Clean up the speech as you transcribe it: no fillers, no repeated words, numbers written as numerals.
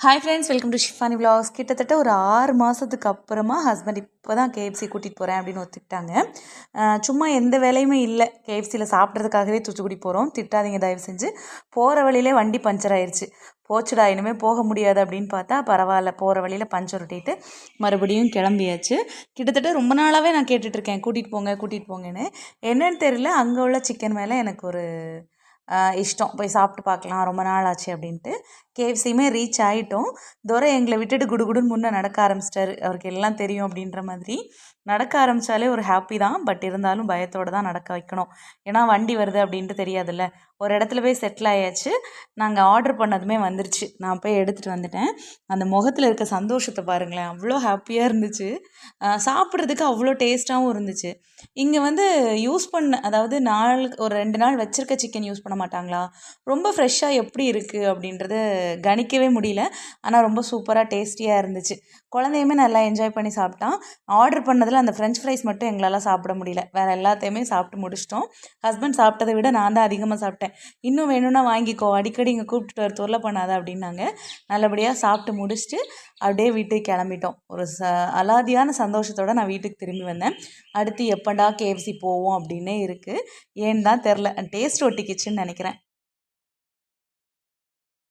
Hi friends, welcome to Shifani vlogs. கிட்டத்தட்ட ஒரு 6 மாதத்துக்கு அப்புறமா ஹஸ்பண்ட் இப்போ தான் கேஎஃப்சி கூட்டிகிட்டு போகிறேன் அப்படின்னு ஒத்துக்கிட்டாங்க. சும்மா எந்த வேலையுமே இல்லை, கேஎஃப்சியில் சாப்பிட்றதுக்காகவே தூத்துக்குடி போகிறோம். திட்டாதீங்க தயவு செஞ்சு. போகிற வழியிலே வண்டி பஞ்சர் ஆயிடுச்சு. போச்சுடா இனிமேல் போக முடியாது அப்படின்னு பார்த்தா பரவாயில்ல, போகிற வழியில் பஞ்சர் ஒட்டிட்டு மறுபடியும் கிளம்பியாச்சு. கிட்டத்தட்ட ரொம்ப நாளாகவே நான் கேட்டுட்ருக்கேன் கூட்டிகிட்டு போங்க கூட்டிகிட்டு போங்கன்னு. என்னன்னு தெரியல, அங்கே உள்ள சிக்கன் மேலே எனக்கு ஒரு இஷ்டம். போய் சாப்பிட்டு பார்க்கலாம், ரொம்ப நாள் ஆச்சு அப்படின்ட்டு கேஎஃப்சியுமே ரீச் ஆகிட்டோம். துரை எங்களை விட்டுட்டு குடுகுடுன்னு முன்னே நடக்க ஆரம்பிச்சிட்டாரு. அவருக்கு எல்லாம் தெரியும் அப்படின்ற மாதிரி நடக்க ஆரம்பித்தாலே ஒரு ஹாப்பி தான். பட் இருந்தாலும் பயத்தோடு தான் நடக்க வைக்கணும். ஏன்னா வண்டி வருது அப்படின்ட்டு தெரியாதுல்ல. ஒரு இடத்துல போய் செட்டில் ஆயாச்சு. நாங்கள் ஆர்டர் பண்ணதுமே வந்துருச்சு. நான் போய் எடுத்துகிட்டு வந்துட்டேன். அந்த முகத்தில் இருக்க சந்தோஷத்தை பாருங்களேன், அவ்வளோ ஹாப்பியாக இருந்துச்சு. சாப்பிட்றதுக்கு அவ்வளோ டேஸ்ட்டாகவும் இருந்துச்சு. இங்கே வந்து யூஸ் பண்ண, அதாவது நாளுக்கு ஒரு 2 நாள் வச்சுருக்க சிக்கன் யூஸ் பண்ண மாட்டாங்களா, ரொம்ப ஃப்ரெஷ்ஷாக எப்படி இருக்குது அப்படின்றது கணிக்கவே முடியல. ஆனால் ரொம்ப சூப்பராக டேஸ்டியாக இருந்துச்சு. குழந்தையுமே நல்லா என்ஜாய் பண்ணி சாப்பிட்டான். ஆர்டர் பண்ணதில் அந்த ஃப்ரெஞ்ச் ஃப்ரைஸ் மட்டும் எங்களால் சாப்பிட முடியல. வேறு எல்லாத்தையுமே சாப்பிட்டு முடிச்சிட்டோம். ஹஸ்பண்ட் சாப்பிட்டதை விட நான் தான் அதிகமாக சாப்பிட்டேன். இன்னும் வேணும்னா வாங்கிக்கோ, அடிக்கடி இங்கே கூப்பிட்டுட்டு வர தொல்லை பண்ணாத அப்படின்னாங்க. நல்லபடியாக சாப்பிட்டு முடிச்சுட்டு அப்படியே வீட்டுக்கு கிளம்பிட்டோம். ஒரு அலாதியான சந்தோஷத்தோடு நான் வீட்டுக்கு திரும்பி வந்தேன். அடுத்து எப்போண்டா கேஎஃப்சி போவோம் அப்படின்னே இருக்குது. ஏன்னு தான் தெரில, டேஸ்ட் ஒட்டிக்கிச்சுன்னு நினைக்கிறேன்.